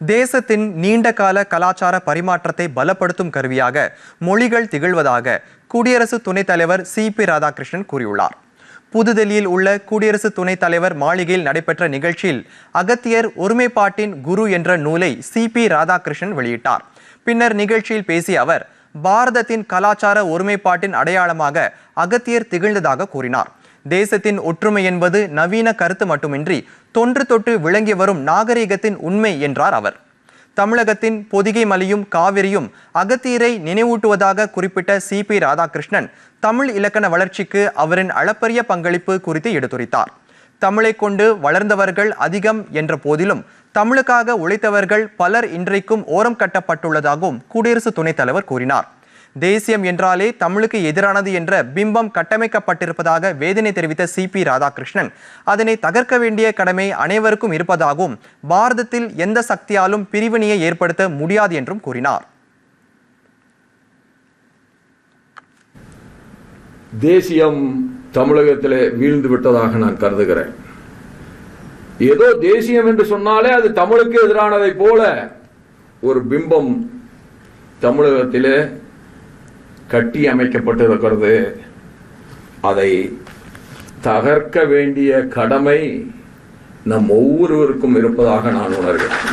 தேசத்தின் நீண்டகால கலாச்சார பரிமாற்றத்தை பலப்படுத்தும் கருவியாக மொழிகள் திகழ்வதாக குடியரசு துணைத் தலைவர் சி.பி. ராதாகிருஷ்ணன் கூறியுள்ளார். புதுதில்லியில் உள்ள குடியரசு துணைத் தலைவர் மாளிகையில் நடைபெற்ற நிகழ்ச்சியில் அகத்தியர் ஒருமைப்பாட்டின் குரு என்ற நூலை சி.பி. ராதாகிருஷ்ணன் வெளியிட்டார். பின்னர் நிகழ்ச்சியில் பேசிய அவர், பாரதத்தின் கலாச்சார ஒருமைப்பாட்டின் அடையாளமாக அகத்தியர் திகழ்ந்ததாக கூறினார். தேசத்தின் ஒற்றுமை என்பது நவீன கருத்து மட்டுமின்றி தொன்று தொட்டு விளங்கி வரும் நாகரிகத்தின் உண்மை என்றார் அவர். தமிழகத்தின் பொதிகை மலையும் காவிரியும் அகத்தியரை நினைவூட்டுவதாக குறிப்பிட்ட சி.பி. ராதாகிருஷ்ணன் தமிழ் இலக்கண வளர்ச்சிக்கு அவரின் அளப்பரிய பங்களிப்பு குறித்து எடுத்துரைத்தார். தமிழை கொண்டு வளர்ந்தவர்கள் அதிகம் என்ற போதிலும் தமிழுக்காக உழைத்தவர்கள் பலர் இன்றைக்கும் ஓரம் கட்டப்பட்டுள்ளதாகவும் குடியரசு துணைத் தலைவர் கூறினார். தேசியம் என்றாலே தமிழுக்கு எதிரானது என்ற பிம்பம் கட்டமைக்கப்பட்டிருப்பதாக வேதனை தெரிவித்த சி.பி. ராதாகிருஷ்ணன் அதனை தகர்க்க வேண்டிய கடமை அனைவருக்கும் இருப்பதாகவும் பாரதத்தில் எந்த சக்தியாலும் பிரிவினையை ஏற்படுத்த முடியாது என்றும் கூறினார். தேசியம் தமிழகத்திலே வீழ்ந்து விட்டதாக நான் கருதுகிறேன். ஏதோ தேசியம் என்று சொன்னாலே அது தமிழுக்கு எதிரானதை போல ஒரு பிம்பம் தமிழகத்திலே கட்டி அமைக்கப்பட்டிருக்கிறது. அதை தகர்க்க வேண்டிய கடமை நம் ஒவ்வொருவருக்கும் இருப்பதாக நான் உணர்கிறேன்.